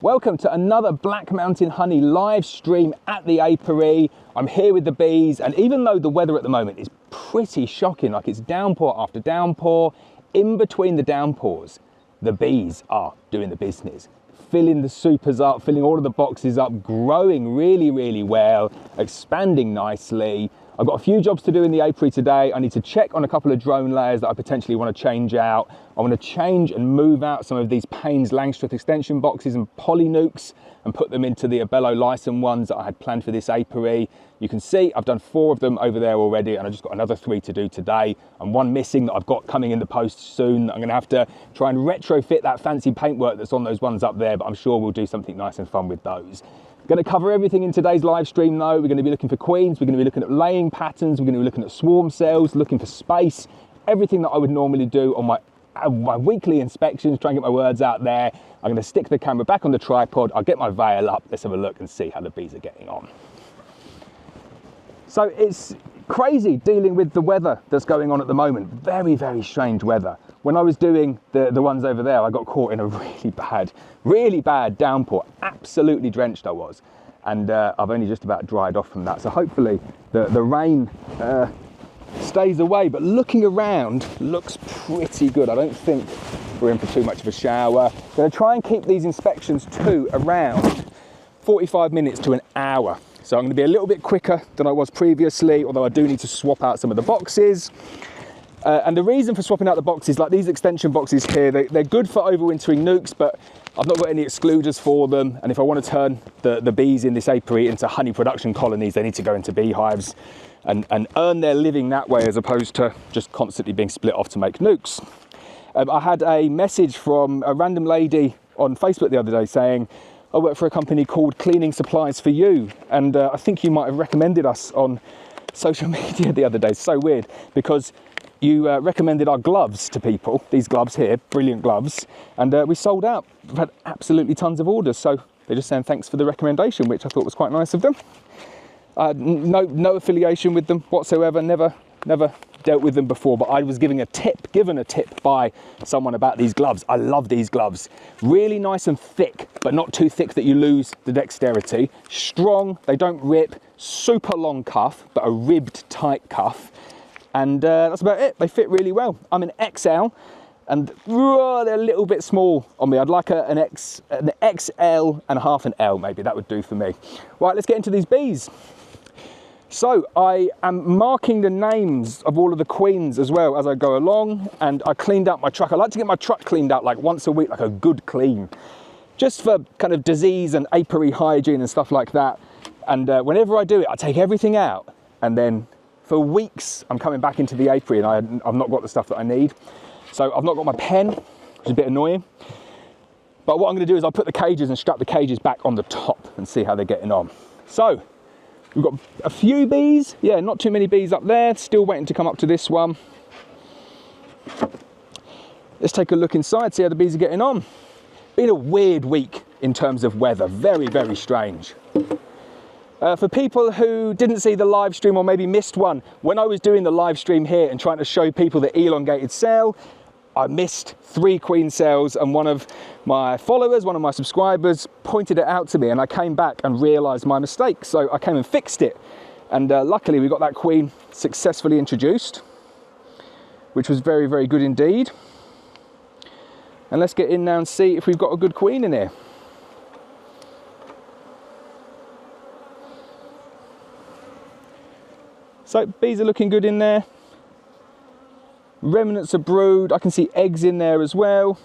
Welcome to another Black Mountain Honey live stream at the apiary. I'm here with the bees, and even though the weather at the moment is pretty shocking, like it's downpour after downpour, in between the downpours, the bees are doing the business. Filling the supers up, filling all of the boxes up, growing really, really well, expanding nicely. I've got a few jobs to do in the apiary today. I need to check on a couple of drone layers that I potentially want to change out. I want to change and move out some of these Payne's Langstroth extension boxes and polynukes and put them into the Abello Lyson ones that I had planned for this apiary. You can see I've done 4 of them over there already, and I've just got another 3 to do today, and 1 missing that I've got coming in the post soon. I'm going to have to try and retrofit that fancy paintwork that's on those ones up there, but I'm sure we'll do something nice and fun with those. Going to cover everything in today's live stream though. We're going to be looking for queens, we're going to be looking at laying patterns, we're going to be looking at swarm cells, looking for space, everything that I would normally do on my weekly inspections, try and get my words out there. I'm going to stick the camera back on the tripod, I'll get my veil up, let's have a look and see how the bees are getting on. So it's crazy dealing with the weather that's going on at the moment. Very, very strange weather. When I was doing the ones over there, I got caught in a really bad downpour. Absolutely drenched I was. And I've only just about dried off from that. So hopefully the rain stays away. But looking around looks pretty good. I don't think we're in for too much of a shower. I'm going to try and keep these inspections to around 45 minutes to an hour. So I'm going to be a little bit quicker than I was previously, although I do need to swap out some of the boxes. And the reason for swapping out the boxes, like these extension boxes here, they're good for overwintering nukes, but I've not got any excluders for them. And if I want to turn the bees in this apiary into honey production colonies, they need to go into beehives and earn their living that way, as opposed to just constantly being split off to make nukes. I had a message from a random lady on Facebook the other day saying, I work for a company called Cleaning Supplies for You, and I think you might have recommended us on social media the other day. It's so weird, because you recommended our gloves to people, these gloves here, brilliant gloves, and we sold out. We've had absolutely tons of orders, so they're just saying thanks for the recommendation, which I thought was quite nice of them. No affiliation with them whatsoever, never dealt with them before, but I was given a tip by someone about these gloves. I love these gloves. Really nice and thick, but not too thick that you lose the dexterity. Strong, they don't rip, super long cuff, but a ribbed tight cuff. And that's about it. They fit really well. I'm an XL, and they're a little bit small on me. I'd like an XL and half an L, maybe. That would do for me. Right, let's get into these bees. So I am marking the names of all of the queens as well as I go along, and I cleaned out my truck. I like to get my truck cleaned out like once a week, like a good clean, just for kind of disease and apiary hygiene and stuff like that. And whenever I do it, I take everything out, and then for weeks I'm coming back into the apiary and I've not got the stuff that I need. So I've not got my pen, which is a bit annoying. But what I'm going to do is I'll put the cages and strap the cages back on the top and see how they're getting on. So we've got a few bees. Yeah, not too many bees up there. Still waiting to come up to this one. Let's take a look inside, see how the bees are getting on. Been a weird week in terms of weather. Very, very strange. For people who didn't see the live stream or maybe missed one, when I was doing the live stream here and trying to show people the elongated cell, I missed 3 queen cells, and one of my followers, one of my subscribers, pointed it out to me, and I came back and realised my mistake. So I came and fixed it, and luckily we got that queen successfully introduced, which was very, very good indeed. And let's get in now and see if we've got a good queen in here. So bees are looking good in there. Remnants of brood, I can see eggs in there as well.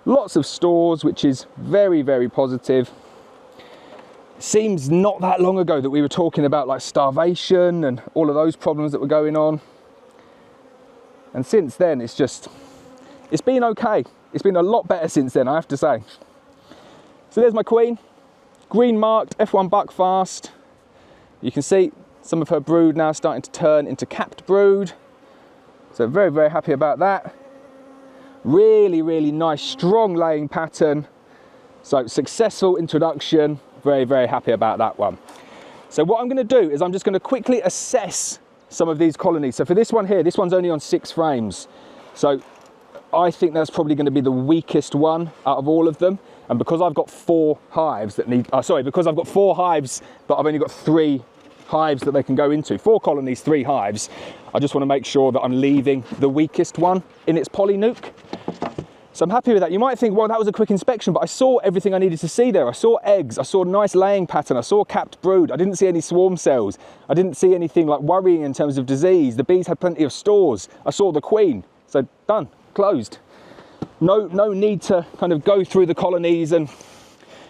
Lots of stores, which is very, very positive. Seems not that long ago that we were talking about like starvation and all of those problems that were going on. And since then, it's been okay. It's been a lot better since then, I have to say. So there's my queen, green marked, F1 buckfast. You can see some of her brood now starting to turn into capped brood. So very, very happy about that. Really, really nice, strong laying pattern. So successful introduction. Very, very happy about that one. So what I'm going to do is I'm just going to quickly assess some of these colonies. So for this one here, this one's only on 6 frames. So I think that's probably going to be the weakest one out of all of them. And because I've got 4 hives that need, because I've got 4 hives, but I've only got 3 hives that they can go into, 4 colonies, 3 hives, I just want to make sure that I'm leaving the weakest one in its poly nuke. So I'm happy with that. You might think, well, that was a quick inspection, but I saw everything I needed to see there. I saw eggs, I saw a nice laying pattern, I saw capped brood, I didn't see any swarm cells, I didn't see anything like worrying in terms of disease. The bees had plenty of stores. I saw the queen. So done, closed. No need to kind of go through the colonies and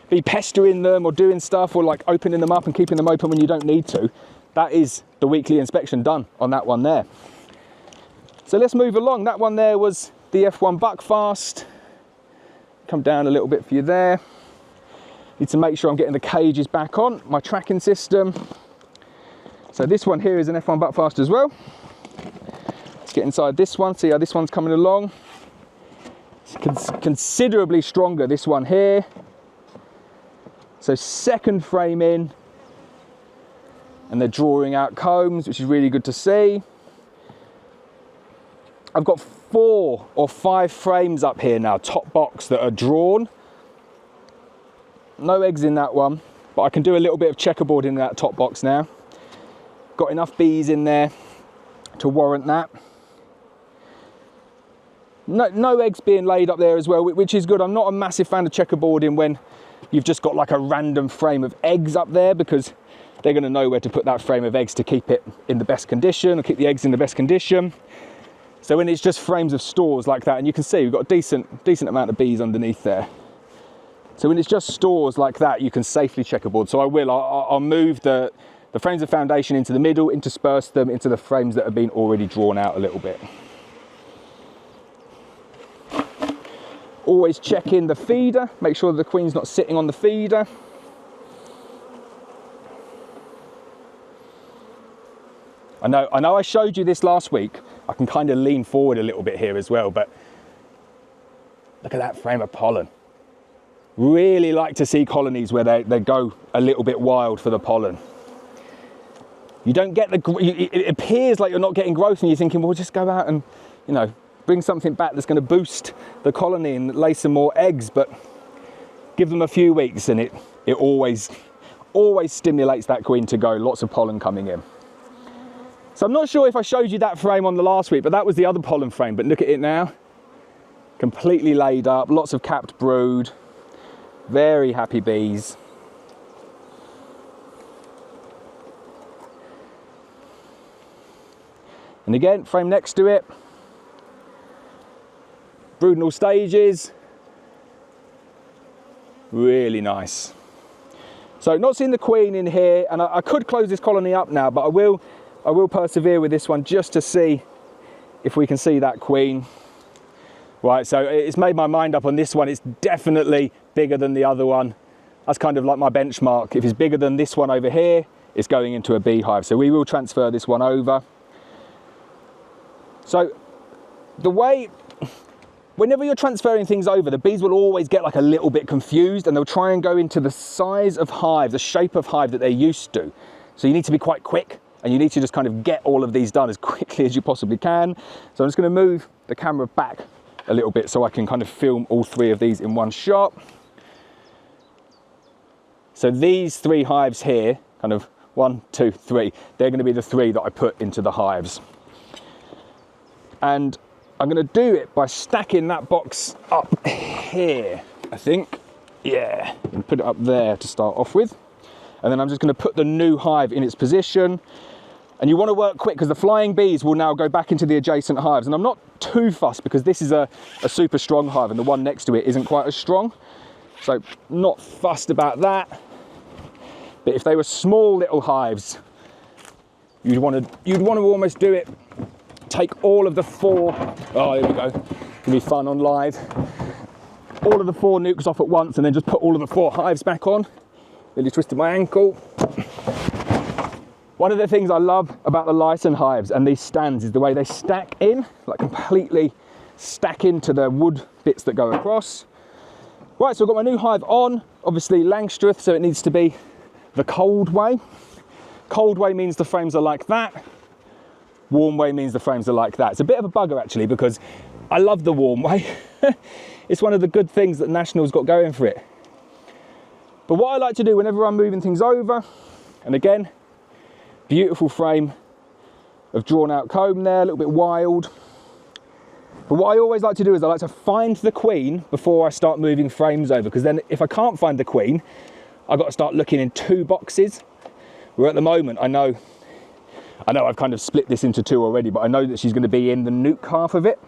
be pestering them or doing stuff or like opening them up and keeping them open when you don't need to. That is the weekly inspection done on that one there. So let's move along. That one there was the F1 Buckfast. Come down a little bit for you there. Need to make sure I'm getting the cages back on, my tracking system. So this one here is an F1 Buckfast as well. Let's get inside this one, see how this one's coming along. It's considerably stronger, this one here. So second frame in, and they're drawing out combs, which is really good to see. I've got 4 or 5 frames up here now, top box, that are drawn. No eggs in that one, but I can do a little bit of checkerboard in that top box now. Got enough bees in there to warrant that. No eggs being laid up there as well, which is good. I'm not a massive fan of checkerboarding when you've just got like a random frame of eggs up there, because they're going to know where to put that frame of eggs to keep it in the best condition, or keep the eggs in the best condition. So when it's just frames of stores like that, and you can see we've got a decent amount of bees underneath there. So when it's just stores like that, you can safely checkerboard. So I'll move the frames of foundation into the middle, intersperse them into the frames that have been already drawn out a little bit. Always check in the feeder, make sure the queen's not sitting on the feeder. I know I showed you this last week. I can kind of lean forward a little bit here as well, but look at that frame of pollen. Really like to see colonies where they go a little bit wild for the pollen. You don't get it appears like you're not getting growth, and you're thinking, well, just go out and, you know, bring something back that's going to boost the colony and lay some more eggs, but give them a few weeks and it always stimulates that queen to go, lots of pollen coming in. So I'm not sure if I showed you that frame on the last week, but that was the other pollen frame. But look at it now, completely laid up, lots of capped brood, very happy bees. And again, frame next to it, brood in all stages, really nice. So not seeing the queen in here, and I could close this colony up now, but I will persevere with this one just to see if we can see that queen. Right, so it's made my mind up on this one. It's definitely bigger than the other one. That's kind of like my benchmark. If it's bigger than this one over here, it's going into a beehive. So we will transfer this one over. So the way, whenever you're transferring things over, the bees will always get like a little bit confused, and they'll try and go into the size of hive, the shape of hive that they're used to. So you need to be quite quick, and you need to just kind of get all of these done as quickly as you possibly can. So I'm just going to move the camera back a little bit so I can kind of film all 3 of these in one shot. So these 3 hives here, kind of 1, 2, 3, they're going to be the 3 that I put into the hives. And I'm going to do it by stacking that box up here, I think. Yeah, and put it up there to start off with. And then I'm just going to put the new hive in its position. And you want to work quick, because the flying bees will now go back into the adjacent hives. And I'm not too fussed, because this is a super strong hive and the one next to it isn't quite as strong. So not fussed about that. But if they were small little hives, you'd want to almost do it. Take all of the 4, oh, there we go, it'll be fun on live. All of the 4 nukes off at once, and then just put all of the 4 hives back on. Nearly twisted my ankle. One of the things I love about the Lyson hives and these stands is the way they stack in, like completely stack into the wood bits that go across. Right, so I've got my new hive on, obviously Langstroth, so it needs to be the cold way. Cold way means the frames are like that. Warm way means the frames are like that. It's a bit of a bugger actually, because I love the warm way. It's one of the good things that National's got going for it. But what I like to do whenever I'm moving things over, and again, beautiful frame of drawn out comb there, a little bit wild. But what I always like to do is I like to find the queen before I start moving frames over, because then if I can't find the queen, I've got to start looking in 2 boxes. Where at the moment, I know I've kind of split this into 2 already, but I know that she's going to be in the nuke half of it.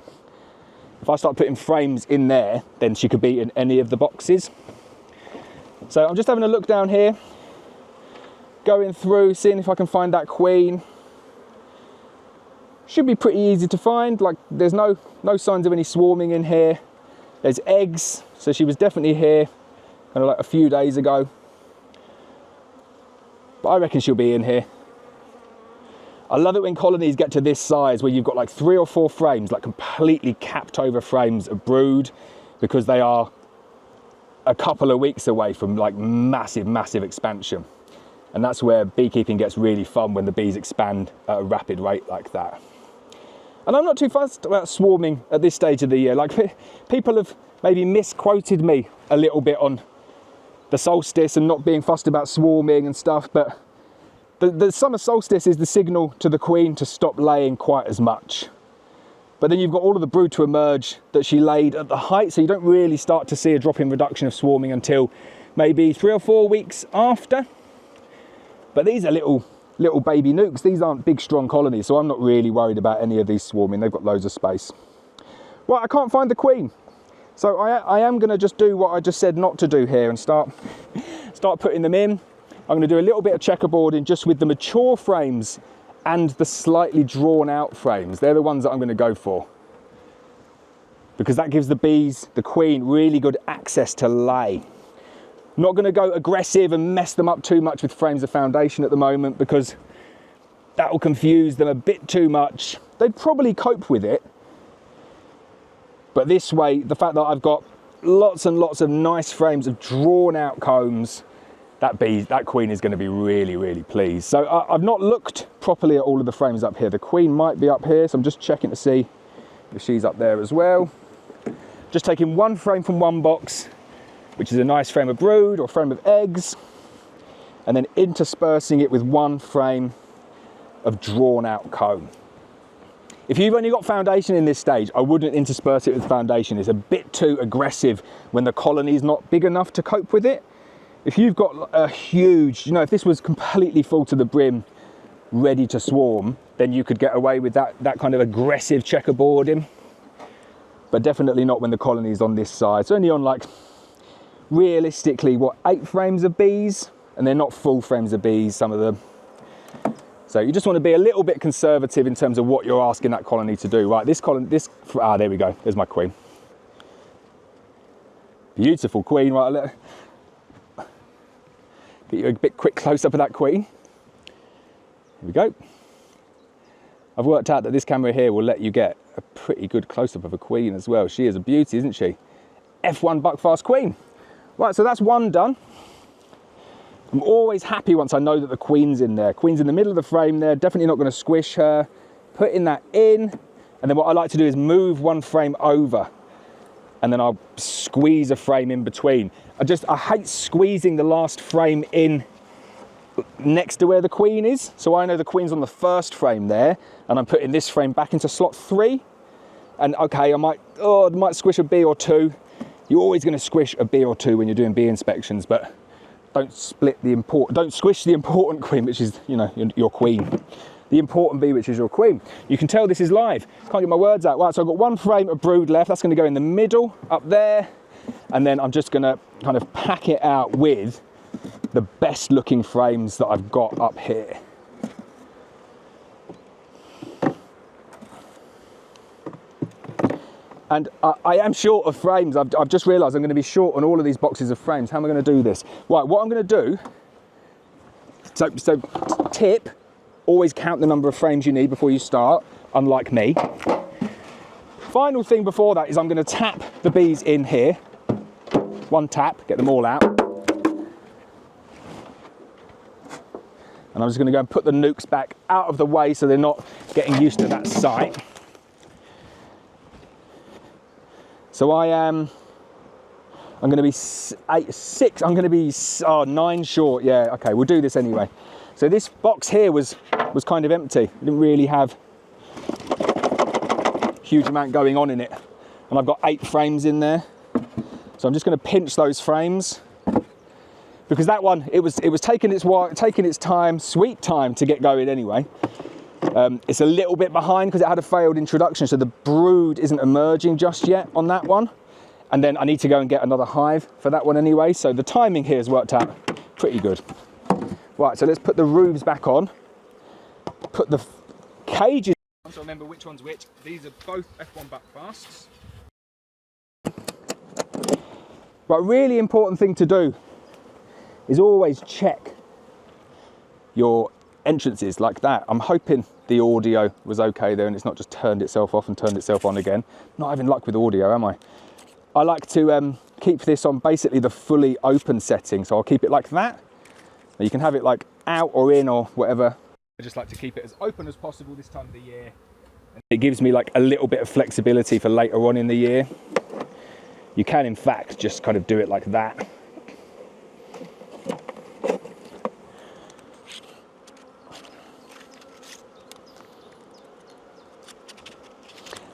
If I start putting frames in there, then she could be in any of the boxes. So I'm just having a look down here, going through, seeing if I can find that queen. Should be pretty easy to find. Like, there's no signs of any swarming in here. There's eggs, so she was definitely here kind of like a few days ago. But I reckon she'll be in here. I love it when colonies get to this size where you've got like 3 or 4 frames, like completely capped over frames of brood, because they are a couple of weeks away from like massive expansion. And that's where beekeeping gets really fun, when the bees expand at a rapid rate like that. And I'm not too fussed about swarming at this stage of the year. Like, people have maybe misquoted me a little bit on the solstice and not being fussed about swarming and stuff, but the summer solstice is the signal to the queen to stop laying quite as much. But then you've got all of the brood to emerge that she laid at the height, so you don't really start to see a drop in reduction of swarming until maybe 3 or 4 weeks after. But these are little baby nukes. These aren't big, strong colonies, so I'm not really worried about any of these swarming. They've got loads of space. Right, I can't find the queen. So I am going to just do what I just said not to do here and start putting them in. I'm going to do a little bit of checkerboarding just with the mature frames and the slightly drawn out frames. They're the ones that I'm going to go for, because that gives the bees, the queen, really good access to lay. I'm not going to go aggressive and mess them up too much with frames of foundation at the moment, because that will confuse them a bit too much. They'd probably cope with it. But this way, the fact that I've got lots and lots of nice frames of drawn out combs, that queen is going to be really pleased. So I've not looked properly at all of the frames up here. The queen might be up here, so I'm just checking to see if she's up there as well. Just taking 1 frame from 1 box, which is a nice frame of brood or frame of eggs, and then interspersing it with 1 frame of drawn out comb. If you've only got foundation in this stage, I wouldn't intersperse it with foundation. It's a bit too aggressive when the colony is not big enough to cope with it. If you've got a huge, if this was completely full to the brim, ready to swarm, then you could get away with that kind of aggressive checkerboarding. But definitely not when the colony is on this size. It's only on, like, realistically, what, 8 frames of bees? And they're not full frames of bees, some of them. So you just want to be a little bit conservative in terms of what you're asking that colony to do. Right, there we go, there's my queen. Beautiful queen, right? Get you a bit quick close-up of that queen. Here we go. I've worked out that this camera here will let you get a pretty good close-up of a queen as well. She is a beauty, isn't she? F1 Buckfast queen. Right, so that's 1 done. I'm always happy once I know that the queen's in there. Queen's in the middle of the frame there, definitely not going to squish her. Putting that in, and then what I like to do is move 1 frame over, and then I'll squeeze a frame in between. I hate squeezing the last frame in next to where the queen is. So I know the queen's on the 1st frame there, and I'm putting this frame back into slot 3. And okay, I might squish a bee or 2. You're always going to squish a bee or 2 when you're doing bee inspections, but don't squish the important queen, which is, your queen. The important bee, which is your queen. You can tell this is live. Can't get my words out. Right, so I've got 1 frame of brood left. That's going to go in the middle up there. And then I'm just going to kind of pack it out with the best looking frames that I've got up here. And I am short of frames. I've just realised I'm going to be short on all of these boxes of frames. How am I going to do this? Right, what I'm going to do, so tip, always count the number of frames you need before you start, unlike me. Final thing before that is I'm going to tap the bees in here. 1 tap, get them all out. And I'm just going to go and put the nukes back out of the way so they're not getting used to that sight. So I'm going to be 9 short. Yeah, okay, we'll do this anyway. So this box here was kind of empty. It didn't really have a huge amount going on in it. And I've got 8 frames in there. So I'm just going to pinch those frames, because that one, it was taking its time, sweet time to get going anyway. It's a little bit behind because it had a failed introduction, so the brood isn't emerging just yet on that one. And then I need to go and get another hive for that one anyway, so the timing here has worked out pretty good. Right, so let's put the roofs back on, put the cages on, so remember which one's which. These are both F1 buckfasts. But a really important thing to do is always check your entrances like that. I'm hoping the audio was okay there and it's not just turned itself off and turned itself on again. Not having luck with audio, am I? I like to keep this on basically the fully open setting, so I'll keep it like that. Now you can have it like out or in or whatever. I just like to keep it as open as possible this time of the year. It gives me like a little bit of flexibility for later on in the year. You can in fact just kind of do it like that.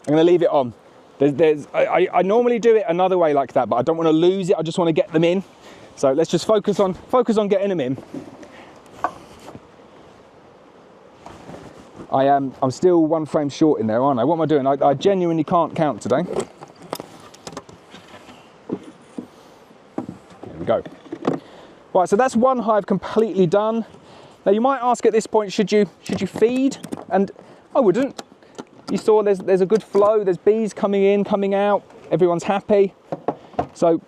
I'm going to leave it on. I normally do it another way like that, but I don't want to lose it. I just want to get them in. So let's just focus on getting them in. I'm still 1 frame short in there, aren't I? What am I doing? I genuinely can't count today. There we go. Right, so that's one hive completely done. Now you might ask at this point, should you feed? And I wouldn't. You saw there's a good flow, there's bees coming in, coming out, everyone's happy. So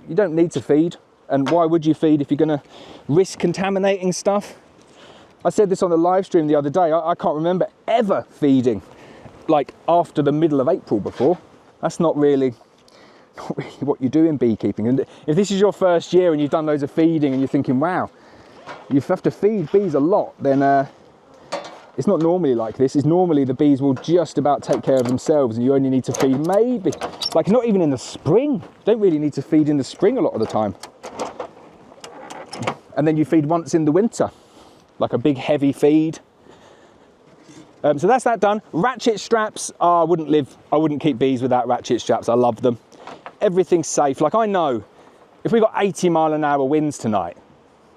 you don't need to feed. And why would you feed if you're gonna risk contaminating stuff? I said this on the live stream the other day, I can't remember ever feeding like after the middle of April before. That's not really what you do in beekeeping. And if this is your first year and you've done loads of feeding and you're thinking, wow, you have to feed bees a lot, then it's not normally like this. It's normally the bees will just about take care of themselves and you only need to feed maybe, like not even in the spring. You don't really need to feed in the spring a lot of the time. And then you feed once in the winter, like a big heavy feed. So that's that done. Ratchet straps, I wouldn't keep bees without ratchet straps. I love them. Everything's safe. Like I know, if we got 80-mile-an-hour winds tonight,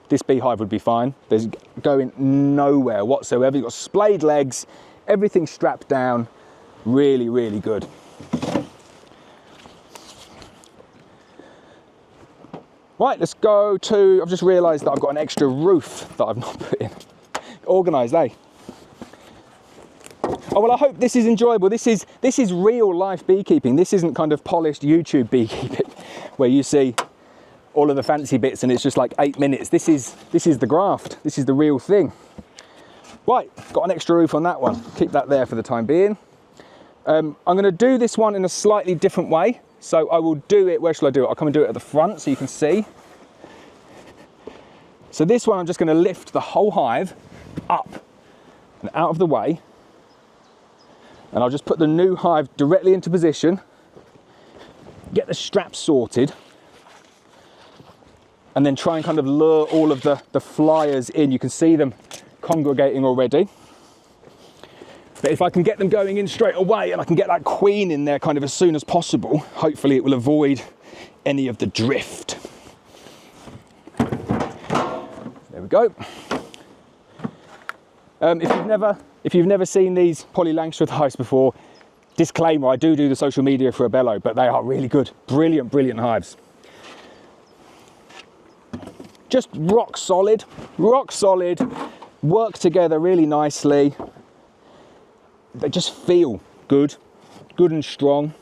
this beehive would be fine. There's going nowhere whatsoever. You've got splayed legs, everything's strapped down. Really, really good. Right, let's go to, I've just realised that I've got an extra roof that I've not put in. Organised, eh? Oh, well, I hope this is enjoyable. This is real life beekeeping. This isn't kind of polished YouTube beekeeping where you see all of the fancy bits and it's just like 8 minutes. This is the graft. This is the real thing. Right, got an extra roof on that one. Keep that there for the time being. I'm going to do this one in a slightly different way. So I will do it, where shall I do it? I'll come and do it at the front so you can see. So this one I'm just going to lift the whole hive up and out of the way. And I'll just put the new hive directly into position. Get the straps sorted. And then try and kind of lure all of the flyers in. You can see them congregating already. But if I can get them going in straight away and I can get that queen in there kind of as soon as possible, hopefully it will avoid any of the drift. There we go. If you've never seen these Polly Langstreth hives before, disclaimer, I do the social media for a bellow, but they are really good. Brilliant, brilliant hives. Just rock solid, work together really nicely. They just feel good and strong.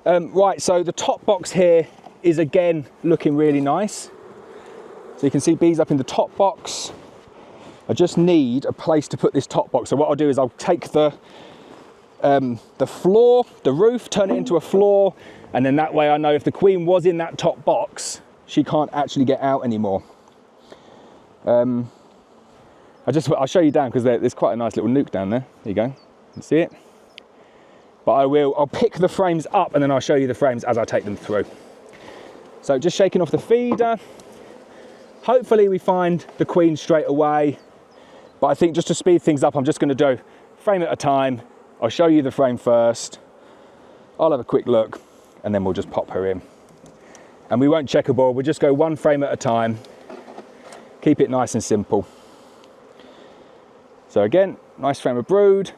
Right, so the top box here is again looking really nice. So you can see bees up in the top box. I just need a place to put this top box. So what I'll do is I'll take the floor, the roof, turn it into a floor, and then that way I know if the queen was in that top box, she can't actually get out anymore. I'll show you down because there's quite a nice little nuke down there. There you go, you can see it. but I'll pick the frames up and then I'll show you the frames as I take them through. So just shaking off the feeder. Hopefully we find the queen straight away, but I think just to speed things up, I'm just going to do frame at a time. I'll show you the frame first. I'll have a quick look and then we'll just pop her in. And we won't checkerboard, we'll just go one frame at a time. Keep it nice and simple. So again, nice frame of brood.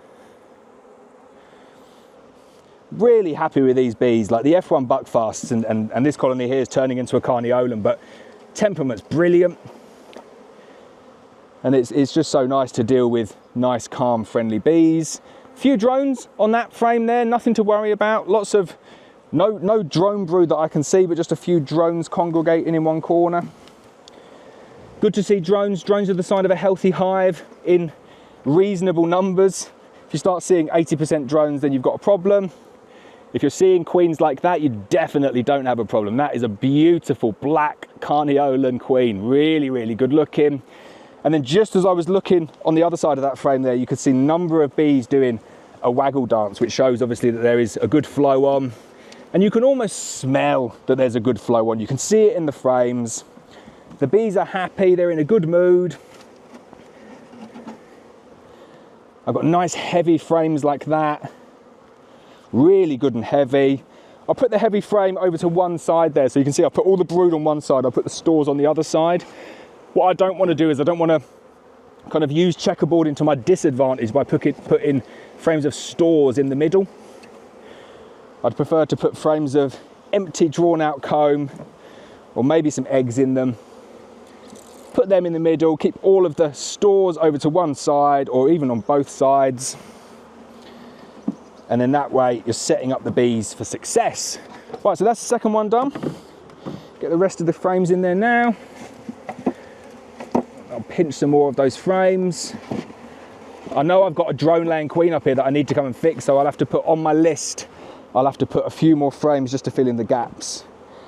Really happy with these bees, like the F1 buckfasts, and this colony here is turning into a carniolan, but temperament's brilliant. And it's just so nice to deal with nice, calm, friendly bees. Few drones on that frame there, nothing to worry about. Lots of, no drone brood that I can see, but just a few drones congregating in one corner. Good to see drones. Drones are the sign of a healthy hive in reasonable numbers. If you start seeing 80% drones, then you've got a problem. If you're seeing queens like that, you definitely don't have a problem. That is a beautiful black carniolan queen, really, really good looking. And then just as I was looking on the other side of that frame there, you could see a number of bees doing a waggle dance, which shows obviously that there is a good flow on. And you can almost smell that there's a good flow on. You can see it in the frames. The bees are happy, they're in a good mood. I've got nice heavy frames like that. Really good and heavy. I'll put the heavy frame over to one side there, so you can see I'll put all the brood on one side, I'll put the stores on the other side. What I don't want to do is I don't want to kind of use checkerboarding to my disadvantage by putting frames of stores in the middle. I'd prefer to put frames of empty drawn out comb, or maybe some eggs in them. Put them in the middle, keep all of the stores over to one side or even on both sides. And then that way you're setting up the bees for success. Right, so that's the second one done. Get the rest of the frames in there now. I'll pinch some more of those frames. I know I've got a drone laying queen up here that I need to come and fix, so I'll have to put on my list, I'll have to put a few more frames just to fill in the gaps.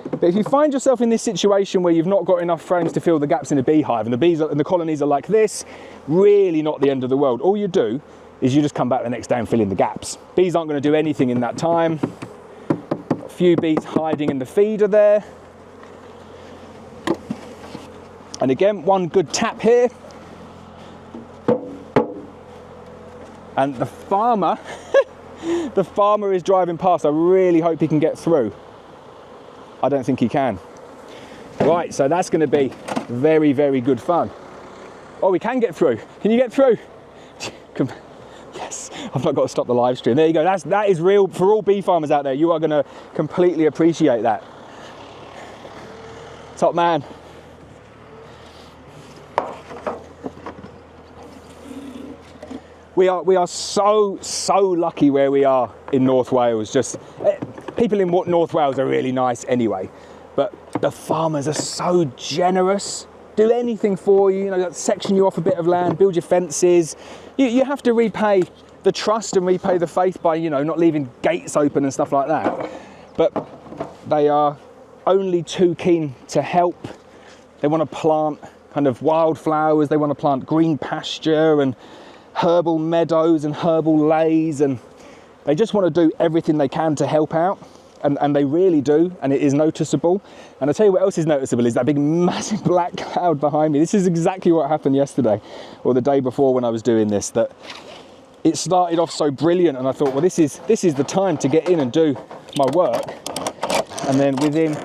But if you find yourself in this situation where you've not got enough frames to fill the gaps in a beehive and the bees and the colonies are like this, really not the end of the world. All you do is you just come back the next day and fill in the gaps. Bees aren't going to do anything in that time. Got a few bees hiding in the feeder there. And again, one good tap here. And the farmer, the farmer is driving past. I really hope he can get through. I don't think he can. Right, so that's going to be very, very good fun. Oh, we can get through. Can you get through? Come. Yes, I've not got to stop the live stream. There you go. That is real for all bee farmers out there. You are going to completely appreciate that. Top man. We are so lucky where we are in North Wales. Just people in North Wales are really nice anyway, but the farmers are so generous. Do anything for you, you know, section you off a bit of land, build your fences. You have to repay the trust and repay the faith by, you know, not leaving gates open and stuff like that. But they are only too keen to help. They want to plant kind of wildflowers. They want to plant green pasture and herbal meadows and herbal lays, and they just want to do everything they can to help out, and they really do, and it is noticeable. And I'll tell you what else is noticeable is that big massive black cloud behind me. This is exactly what happened yesterday or the day before when I was doing this, that it started off so brilliant and I thought, well, this is the time to get in and do my work, and then within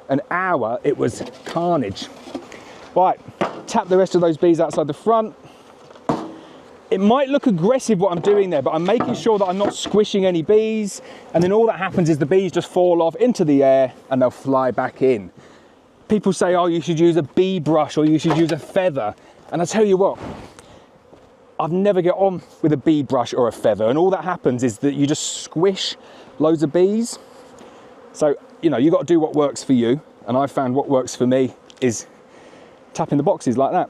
an hour it was carnage. Right, tap the rest of those bees outside the front. It might look aggressive what I'm doing there, but I'm making sure that I'm not squishing any bees, and then all that happens is the bees just fall off into the air and they'll fly back in. People say, oh, you should use a bee brush or you should use a feather, and I tell you what, I've never get on with a bee brush or a feather, and all that happens is that you just squish loads of bees. So, you know, you've got to do what works for you, and I found what works for me is tapping the boxes like that.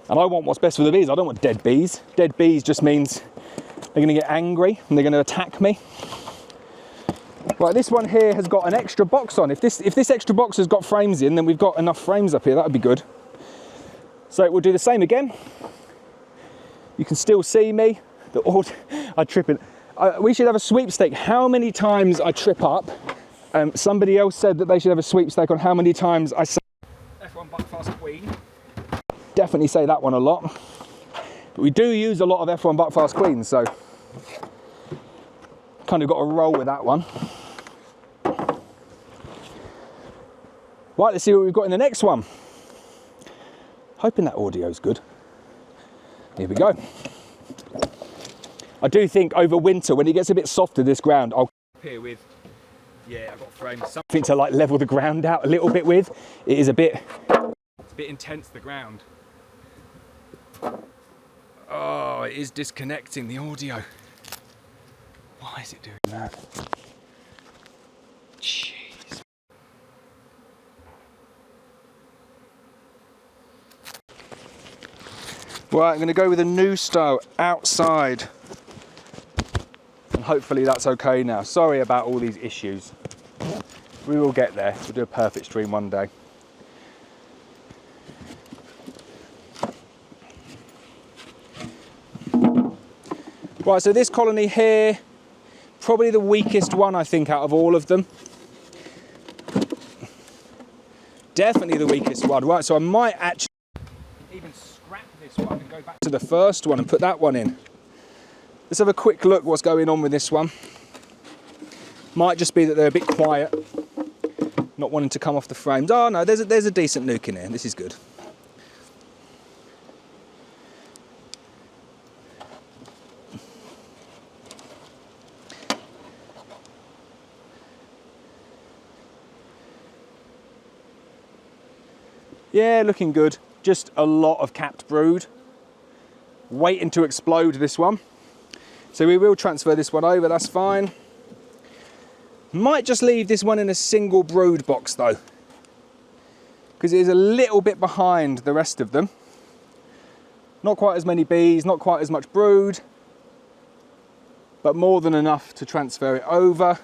And I want what's best for the bees. I don't want dead bees. Dead bees just means they're going to get angry and they're going to attack me. Right, this one here has got an extra box on. If this extra box has got frames in, then we've got enough frames up here. That would be good. So we'll do the same again. You can still see me. I trip it. We should have a sweepstake. How many times I trip up? Somebody else said that they should have a sweepstake on how many times I say F1 Buckfast Queen. Definitely say that one a lot. But we do use a lot of F1 Buckfast Queens, so kind of got to roll with that one. Right, let's see what we've got in the next one. Hoping that audio's good. Here we go. I do think over winter, when it gets a bit softer, this ground, I'll here with, yeah, I've got framed something to like level the ground out a little bit with. It is it's a bit intense, the ground. Oh, it is disconnecting the audio. Why is it doing that? Jeez. Right, I'm going to go with a new style outside. And hopefully that's okay now. Sorry about all these issues. We will get there. We'll do a perfect stream one day. Right, so this colony here, probably the weakest one I think out of all of them. Definitely the weakest one. Right, so I might actually even scrap this one and go back to the first one and put that one in. Let's have a quick look what's going on with this one. Might just be that they're a bit quiet, not wanting to come off the frames. Oh no, there's a decent nuke in here. This is good. Yeah, looking good. Just a lot of capped brood. Waiting to explode this one. So we will transfer this one over, that's fine. Might just leave this one in a single brood box though, because it is a little bit behind the rest of them. Not quite as many bees, not quite as much brood, but more than enough to transfer it over.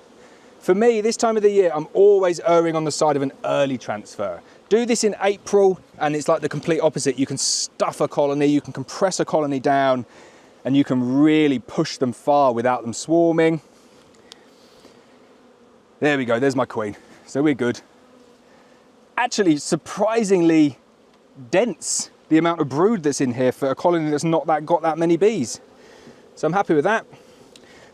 For me, this time of the year, I'm always erring on the side of an early transfer. Do this in April and it's like the complete opposite. You can stuff a colony, you can compress a colony down, and you can really push them far without them swarming. There we go, there's my queen. So we're good. Actually, surprisingly dense, the amount of brood that's in here for a colony that's not got that many bees. So I'm happy with that.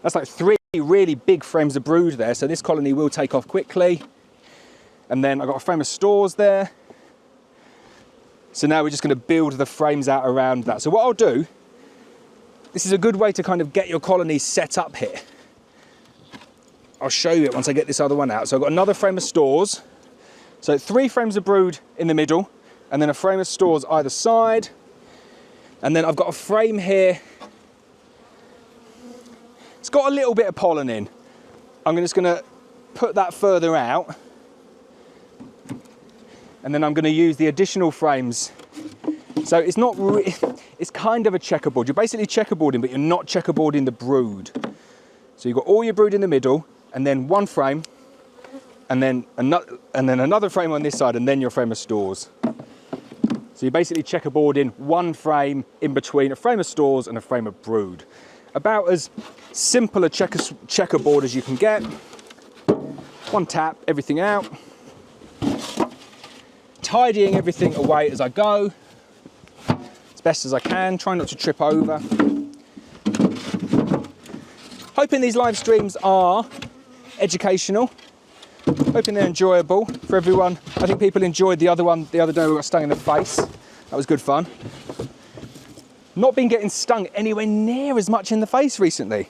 That's like 3 really big frames of brood there, so this colony will take off quickly. And then I've got a frame of stores there. So now we're just going to build the frames out around that. So what I'll do, this is a good way to kind of get your colony set up here. I'll show you it once I get this other one out. So I've got another frame of stores. So 3 frames of brood in the middle, and then a frame of stores either side. And then I've got a frame here. It's got a little bit of pollen in. I'm just going to put that further out. And then I'm going to use the additional frames. So it's not, it's kind of a checkerboard. You're basically checkerboarding, but you're not checkerboarding the brood. So you've got all your brood in the middle, and then one frame, and then another frame on this side, and then your frame of stores. So you're basically checkerboarding one frame in between a frame of stores and a frame of brood. About as simple a checkerboard as you can get. One tap, everything out. Tidying everything away as I go, as best as I can, trying not to trip over. Hoping these live streams are educational, hoping they're enjoyable for everyone. I think people enjoyed the other one the other day. We got stung in the face. That was good fun. Not been getting stung anywhere near as much in the face recently.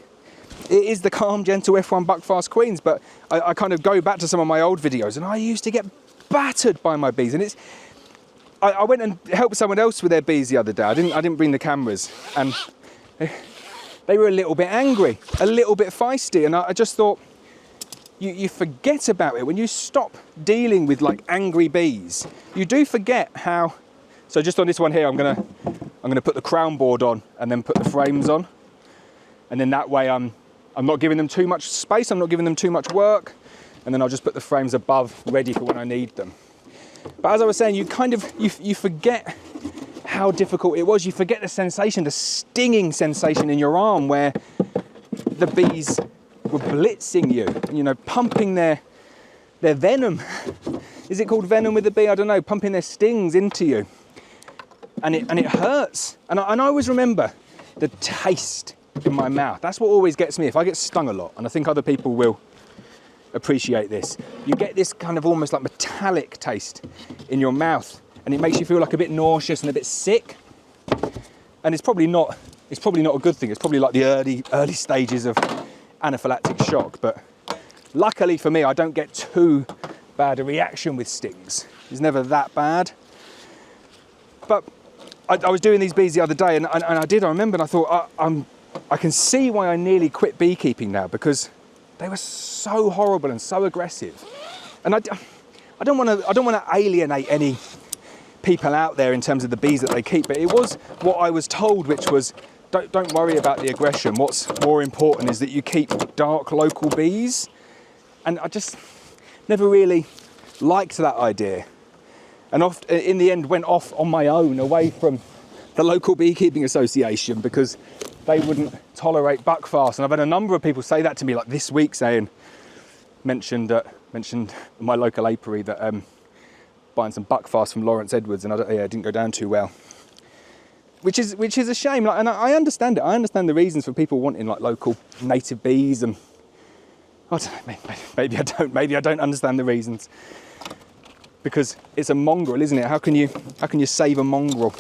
It is the calm, gentle F1 Buckfast Queens, but I kind of go back to some of my old videos and I used to get battered by my bees, and I went and helped someone else with their bees the other day. I didn't bring the cameras, and they were a little bit angry, a little bit feisty, and I just thought, you forget about it when you stop dealing with like angry bees. You do forget how. So just on this one here, I'm gonna put the crown board on and then put the frames on, and then that way I'm not giving them too much space. I'm not giving them too much work. And then I'll just put the frames above ready for when I need them. But as I was saying, you forget how difficult it was. You forget the sensation, the stinging sensation in your arm where the bees were blitzing you, you know, pumping their venom. Is it called venom with the bee? I don't know, pumping their stings into you. And it hurts. And I always remember the taste in my mouth. That's what always gets me if I get stung a lot. And I think other people will appreciate this. You get this kind of almost like metallic taste in your mouth, and it makes you feel like a bit nauseous and a bit sick. And it's probably not a good thing. It's probably like the early stages of anaphylactic shock. But luckily for me, I don't get too bad a reaction with stings. It's never that bad. But I was doing these bees the other day, and I remember, and I thought, I can see why I nearly quit beekeeping now, because they were so horrible and so aggressive. And I don't want to alienate any people out there in terms of the bees that they keep, but it was what I was told, which was, don't worry about the aggression. What's more important is that you keep dark local bees. And I just never really liked that idea. And in the end went off on my own, away from the local beekeeping association, because they wouldn't tolerate buckfast. And I've had a number of people say that to me, like this week, mentioned my local apiary that buying some buckfast from Laurence Edwards, and it didn't go down too well. Which is a shame. Like, and I understand it. I understand the reasons for people wanting like local native bees, and I don't know, maybe I don't understand the reasons. Because it's a mongrel, isn't it? How can you save a mongrel?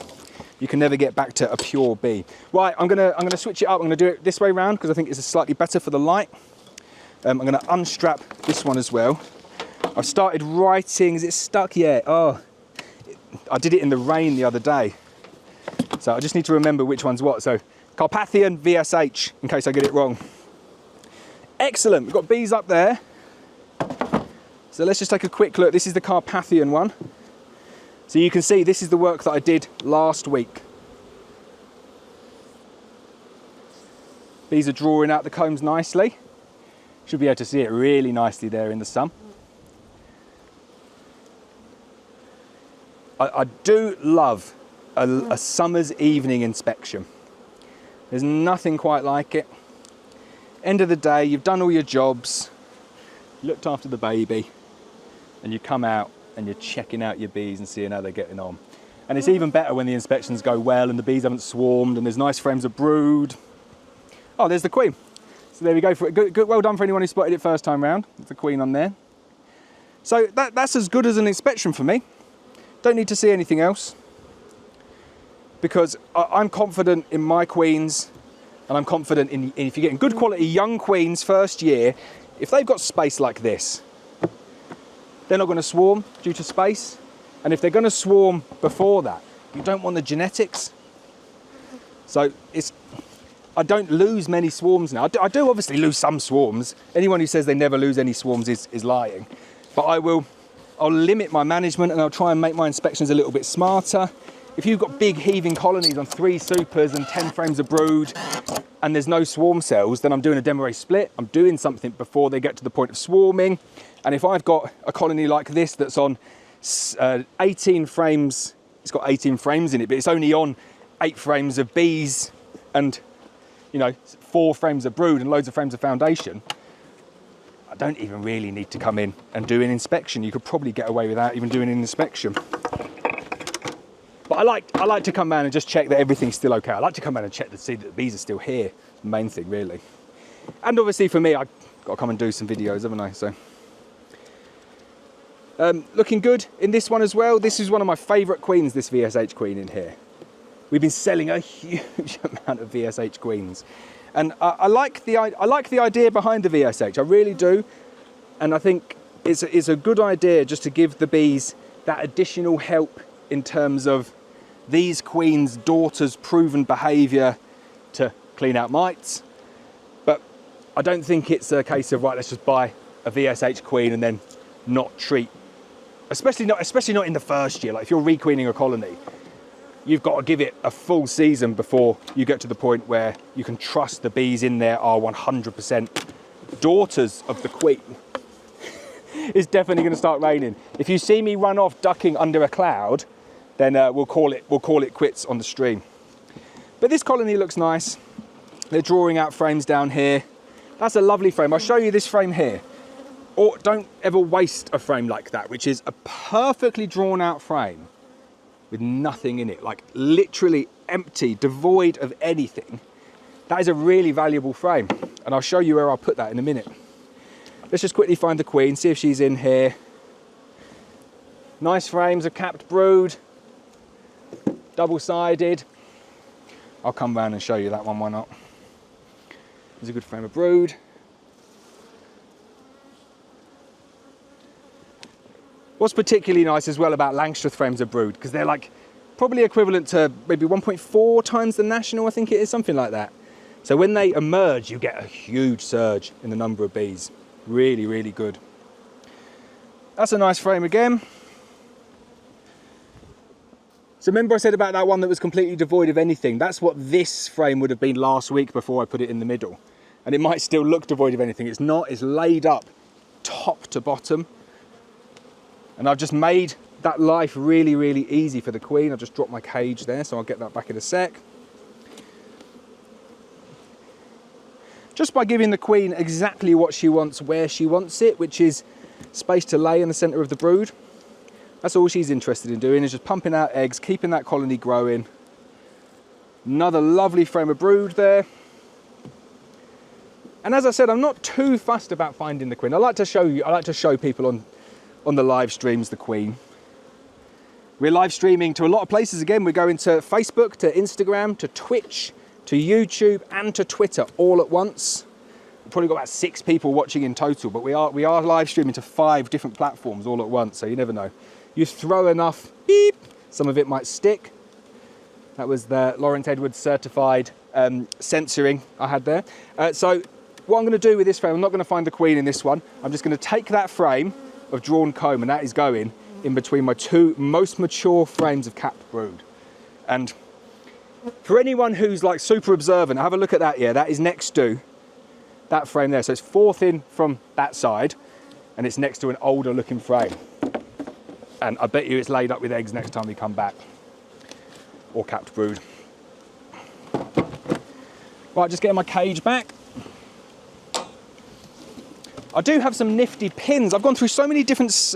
You can never get back to a pure bee. Right, I'm gonna switch it up. I'm gonna do it this way round because I think it's slightly better for the light. I'm gonna unstrap this one as well. I've started writing. Is it stuck yet? Oh, I did it in the rain the other day, so I just need to remember which one's what. So Carpathian VSH, in case I get it wrong. Excellent. We've got bees up there. So let's just take a quick look. This is the Carpathian one. So you can see this is the work that I did last week. Bees are drawing out the combs nicely. Should be able to see it really nicely there in the sun. I do love a summer's evening inspection. There's nothing quite like it. End of the day, you've done all your jobs, looked after the baby, and you come out and you're checking out your bees and seeing how they're getting on. And it's even better when the inspections go well and the bees haven't swarmed and there's nice frames of brood. Oh, there's the queen. So there we go for it. Good, well done for anyone who spotted it first time round. There's the queen on there. So that's as good as an inspection for me. Don't need to see anything else, because I'm confident in my queens, and I'm confident in if you're getting good quality young queens first year, if they've got space like this, they're not going to swarm due to space. And if they're going to swarm before that, you don't want the genetics. So I don't lose many swarms now. I do obviously lose some swarms. Anyone who says they never lose any swarms is lying. But I'll limit my management, and I'll try and make my inspections a little bit smarter. If you've got big heaving colonies on 3 supers and 10 frames of brood, and there's no swarm cells, then I'm doing a demarré split. I'm doing something before they get to the point of swarming. And if I've got a colony like this that's on 18 frames, it's got 18 frames in it, but it's only on 8 frames of bees and 4 frames of brood and loads of frames of foundation, I don't even really need to come in and do an inspection. You could probably get away without even doing an inspection. But I like to come around and just check that everything's still okay. I like to come around and check to see that the bees are still here. The main thing, really. And obviously for me, I've got to come and do some videos, haven't I? So looking good in this one as well. This is one of my favourite queens, this VSH queen in here. We've been selling a huge amount of VSH queens. And I like the idea behind the VSH, I really do. And I think it's a good idea just to give the bees that additional help in terms of these queens' daughters' proven behaviour to clean out mites. But I don't think it's a case of, right, let's just buy a VSH queen and then not treat, especially not in the first year. Like if you're requeening a colony, you've got to give it a full season before you get to the point where you can trust the bees in there are 100% daughters of the queen. It's definitely going to start raining. If you see me run off ducking under a cloud, then we'll call it quits on the stream. But this colony looks nice. They're drawing out frames down here. That's a lovely frame. I'll show you this frame here. Or don't ever waste a frame like that, which is a perfectly drawn out frame with nothing in it, like literally empty, devoid of anything. That is a really valuable frame, and I'll show you where I'll put that in a minute. Let's just quickly find the queen, see if she's in here. Nice frames of capped brood, double-sided. I'll come round and show you that one, why not? There's a good frame of brood. What's particularly nice as well about Langstroth frames of brood, because they're like probably equivalent to maybe 1.4 times the national, I think it is, something like that. So when they emerge, you get a huge surge in the number of bees. Really, really good. That's a nice frame again. So remember I said about that one that was completely devoid of anything? That's what this frame would have been last week before I put it in the middle. And it might still look devoid of anything. It's not, it's laid up top to bottom. And I've just made that life really, really easy for the queen. I've just dropped my cage there, so I'll get that back in a sec. Just by giving the queen exactly what she wants, where she wants it, which is space to lay in the center of the brood. That's all she's interested in doing, is just pumping out eggs, keeping that colony growing. Another lovely frame of brood there. And as I said, I'm not too fussed about finding the queen. I like to show people on the live streams the queen. We're live streaming to a lot of places again. We're going to Facebook, to Instagram, to Twitch, to YouTube, and to Twitter all at once. We've probably got about 6 people watching in total, but we are live streaming to 5 different platforms all at once, so you never know. You throw enough beep, some of it might stick. That was the Laurence Edwards certified censoring I had there. So what I'm going to do with this frame, I'm not going to find the queen in this one. I'm just going to take that frame of drawn comb, and that is going in between my 2 most mature frames of capped brood. And for anyone who's like super observant, have a look at that. Yeah, that is next to that frame there. So it's 4th in from that side, and it's next to an older looking frame. And I bet you it's laid up with eggs next time we come back, or capped brood. Right, just getting my cage back. I do have some nifty pins. I've gone through so many different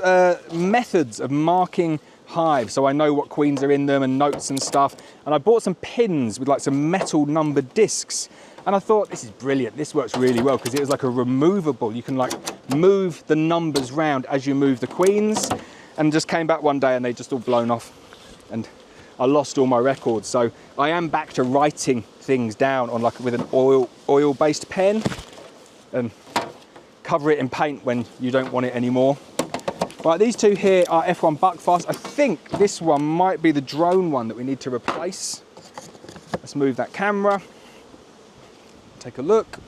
methods of marking hives, so I know what queens are in them and notes and stuff. And I bought some pins with like some metal numbered discs. And I thought, this is brilliant. This works really well because it was like a removable. You can like move the numbers round as you move the queens. And just came back one day and they just all blown off. And I lost all my records. So I am back to writing things down on like with an oil-based pen. And cover it in paint when you don't want it anymore. Right, these 2 here are F1 Buckfast. I think this one might be the drone one that we need to replace. Let's move that camera. Take a look.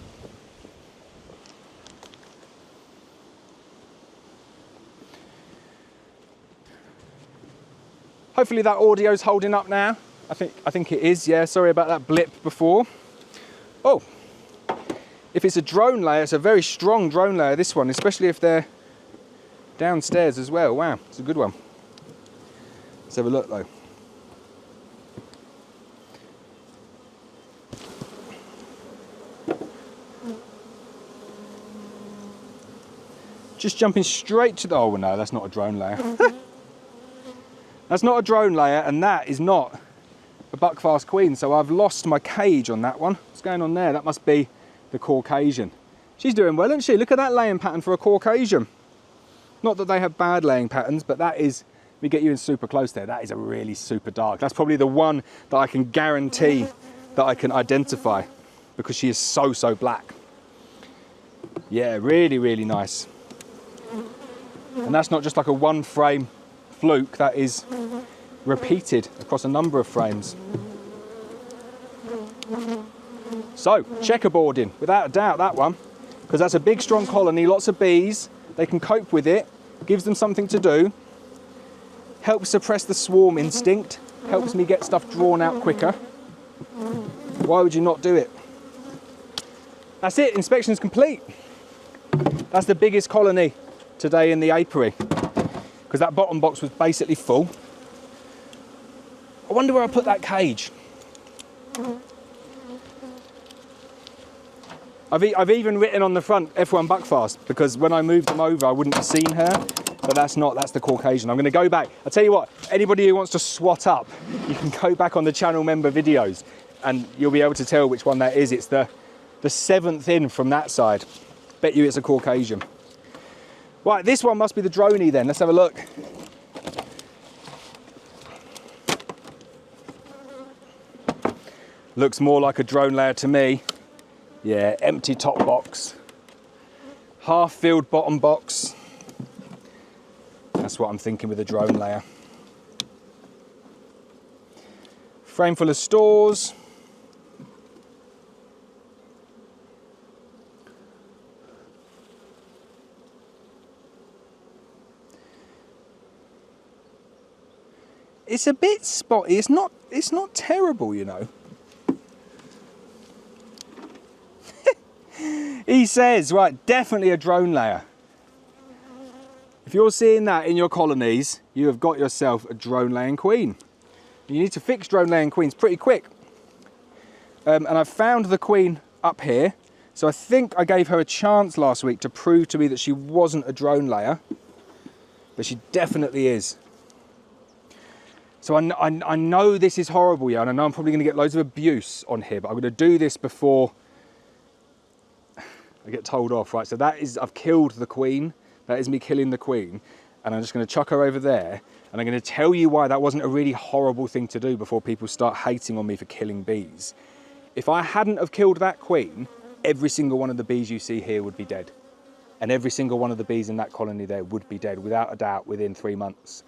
Hopefully that audio's holding up now. I think it is, yeah. Sorry about that blip before. Oh. If it's a drone layer, it's a very strong drone layer, this one, especially if they're downstairs as well. Wow, it's a good one. Let's have a look though. Just jumping straight to the, oh no, that's not a drone layer. That's not a drone layer, and that is not a Buckfast queen, so I've lost my cage on that one. What's going on there? That must be the Caucasian. She's doing well, isn't she? Look at that laying pattern for a Caucasian. Not that they have bad laying patterns, but that is, we get you in super close there, that is a really super dark. That's probably the one that I can guarantee that I can identify because she is so black. Yeah, really, really nice. And that's not just like a 1 frame fluke, that is repeated across a number of frames. So, checkerboarding, without a doubt, that one, because that's a big, strong colony, lots of bees, they can cope with it, gives them something to do, helps suppress the swarm instinct, helps me get stuff drawn out quicker. Why would you not do it? That's it, inspection's complete. That's the biggest colony today in the apiary, because that bottom box was basically full. I wonder where I put that cage. I've even written on the front F1 Buckfast, because when I moved them over I wouldn't have seen her, but that's the Caucasian. I'm going to go back. I'll tell you what, anybody who wants to swat up, you can go back on the channel member videos and you'll be able to tell which one that is. It's the 7th in from that side. Bet you it's a Caucasian. Right, this one must be the droney then. Let's have a look. Looks more like a drone layer to me. Yeah, empty top box. Half filled bottom box. That's what I'm thinking with a drone layer. Frame full of stores. It's a bit spotty. It's not terrible, you know. He says, right, definitely a drone layer. If you're seeing that in your colonies, you have got yourself a drone laying queen. You need to fix drone laying queens pretty quick. And I've found the queen up here. So I think I gave her a chance last week to prove to me that she wasn't a drone layer, but she definitely is. So I know this is horrible, yeah, and I know I'm probably going to get loads of abuse on here, but I'm going to do this before I get told off, right? So that is, I've killed the queen. That is me killing the queen. And I'm just going to chuck her over there. And I'm going to tell you why that wasn't a really horrible thing to do before people start hating on me for killing bees. If I hadn't have killed that queen, every single one of the bees you see here would be dead. And every single one of the bees in that colony there would be dead, without a doubt, within 3 months.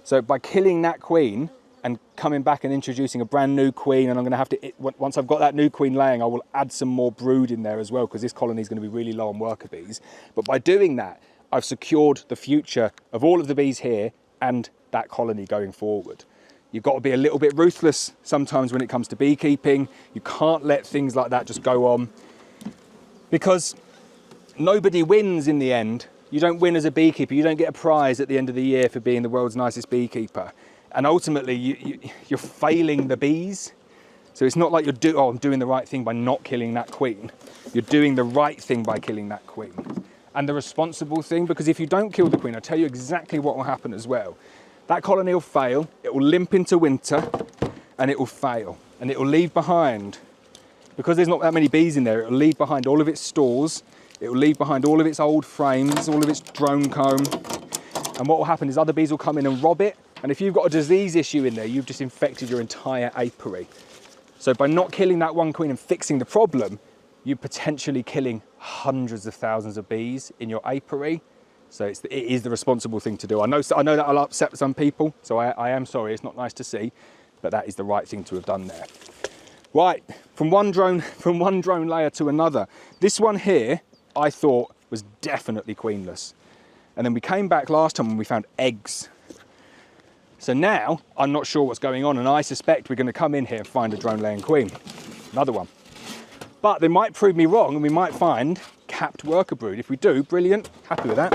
So by killing that queen and coming back and introducing a brand new queen, and I'm going to have to, once I've got that new queen laying, I will add some more brood in there as well, because this colony is going to be really low on worker bees. But by doing that, I've secured the future of all of the bees here and that colony going forward. You've got to be a little bit ruthless sometimes when it comes to beekeeping. You can't let things like that just go on, because nobody wins in the end. You don't win as a beekeeper. You don't get a prize at the end of the year for being the world's nicest beekeeper. And ultimately, you're failing the bees. So it's not like I'm doing the right thing by not killing that queen. You're doing the right thing by killing that queen. And the responsible thing, because if you don't kill the queen, I'll tell you exactly what will happen as well. That colony will fail, it will limp into winter, and it will fail. And it will leave behind, because there's not that many bees in there, it will leave behind all of its stores, it will leave behind all of its old frames, all of its drone comb. And what will happen is other bees will come in and rob it. And if you've got a disease issue in there, you've just infected your entire apiary. So by not killing that one queen and fixing the problem, you're potentially killing hundreds of thousands of bees in your apiary. So it is the responsible thing to do. I know that will upset some people, so I am sorry, it's not nice to see, but that is the right thing to have done there. Right, from one drone layer to another. This one here, I thought was definitely queenless. And then we came back last time and we found eggs. So now I'm not sure what's going on, and I suspect we're going to come in here and find a drone laying queen. Another one. But they might prove me wrong and we might find capped worker brood. If we do, brilliant, happy with that.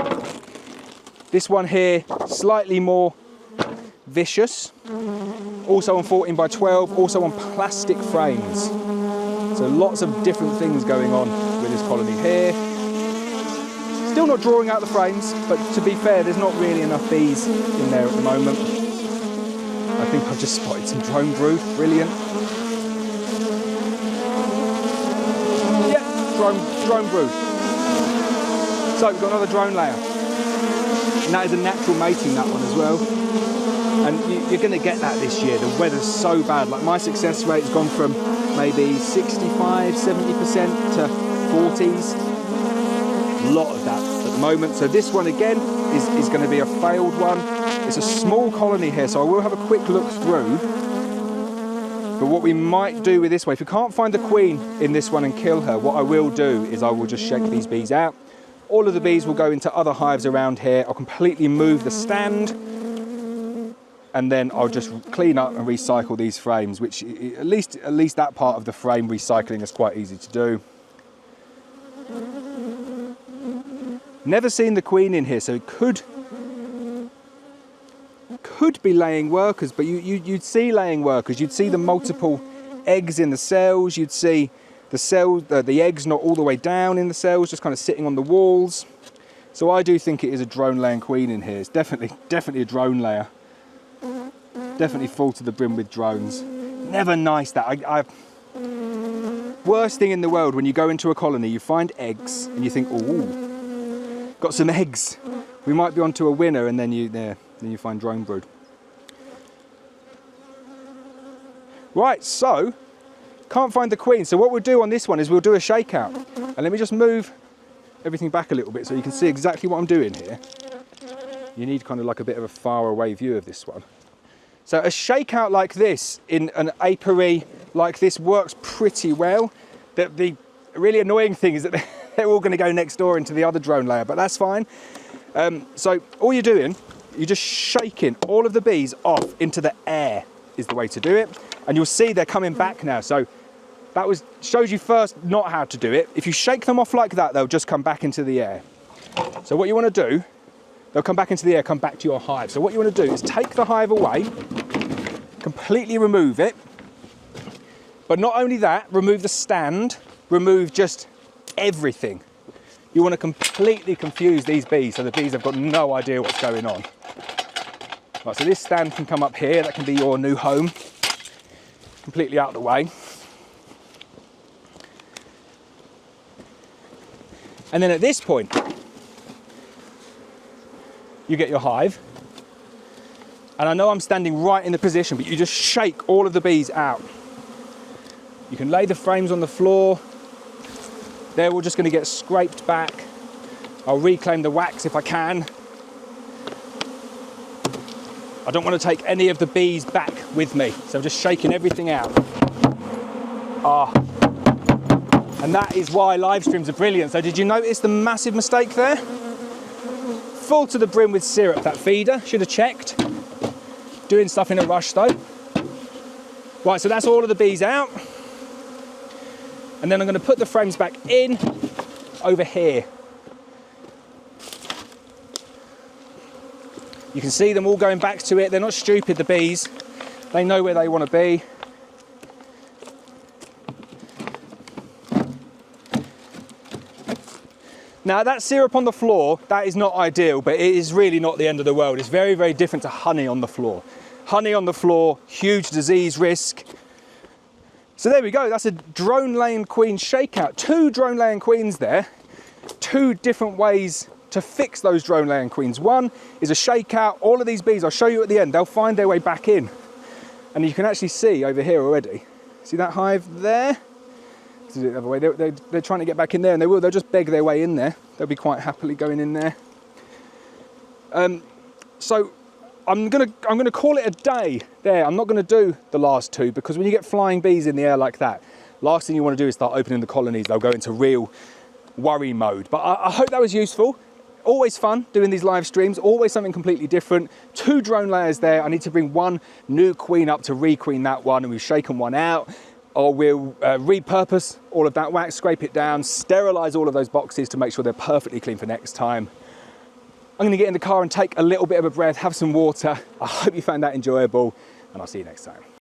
This one here, slightly more vicious. Also on 14 by 12, also on plastic frames. So lots of different things going on with this colony here. Still not drawing out the frames, but to be fair, there's not really enough bees in there at the moment. I think I've just spotted some drone brood, brilliant. Drone brood. So we've got another drone layer. And that is a natural mating, that one as well. And you're going to get that this year. The weather's so bad. Like my success rate has gone from maybe 65, 70% to 40s. A lot of that at the moment. So this one again is going to be a failed one. It's a small colony here, so I will have a quick look through. But what we might do with this one, if we can't find the queen in this one and kill her, what I will do is I will just shake these bees out. All of the bees will go into other hives around here. I'll completely move the stand, and then I'll just clean up and recycle these frames, which at least that part of the frame recycling is quite easy to do. Never seen the queen in here, so it could could be laying workers, but you'd see laying workers. You'd see the multiple eggs in the cells. You'd see the eggs not all the way down in the cells, just kind of sitting on the walls. So I do think it is a drone laying queen in here. It's definitely a drone layer. Definitely full to the brim with drones. Never nice that. Worst thing in the world when you go into a colony, you find eggs and you think, oh, got some eggs. We might be onto a winner, and then you find drone brood. Right, so can't find the queen. So what we'll do on this one is we'll do a shakeout. And let me just move everything back a little bit so you can see exactly what I'm doing here. You need kind of like a bit of a far away view of this one. So a shakeout like this in an apiary like this works pretty well. The really annoying thing is that they're all going to go next door into the other drone layer, but that's fine. So all you're doing, you're just shaking all of the bees off into the air is the way to do it. And you'll see they're coming back now. So that shows you first not how to do it. If you shake them off like that, they'll just come back into the air. So what you want to do, they'll come back into the air, come back to your hive. So what you want to do is take the hive away, completely remove it. But not only that, remove the stand, remove just everything. You want to completely confuse these bees so the bees have got no idea what's going on. Right, so this stand can come up here, that can be your new home. Completely out of the way. And then at this point, you get your hive. And I know I'm standing right in the position, but you just shake all of the bees out. You can lay the frames on the floor. They're all just going to get scraped back. I'll reclaim the wax if I can. I don't want to take any of the bees back with me, so I'm just shaking everything out. And that is why live streams are brilliant. So did you notice the massive mistake there? Full to the brim with syrup, that feeder. Should have checked. Doing stuff in a rush though. Right, so that's all of the bees out. And then I'm going to put the frames back in over here. You can see them all going back to it. They're not stupid, the bees. They know where they want to be. Now that syrup on the floor, that is not ideal, but it is really not the end of the world. It's very, very different to honey on the floor. Honey on the floor, huge disease risk. So there we go, that's a drone laying queen shakeout. 2 drone laying queens there. 2 different ways to fix those drone laying queens. One is a shakeout. All of these bees, I'll show you at the end, they'll find their way back in. And you can actually see over here already. See that hive there? This is the other way. They're trying to get back in there, and they'll just beg their way in there. They'll be quite happily going in there. So I'm gonna call it a day there. I'm not gonna do the last 2 because when you get flying bees in the air like that, last thing you want to do is start opening the colonies. They'll go into real worry mode. But I hope that was useful. Always fun doing these live streams, always something completely different. 2 drone layers there. I need to bring one new queen up to re-queen that one, and we've shaken one out. Or we'll repurpose all of that wax, scrape it down, sterilize all of those boxes to make sure they're perfectly clean for next time. I'm gonna get in the car and take a little bit of a breath, have some water. I hope you found that enjoyable, and I'll see you next time.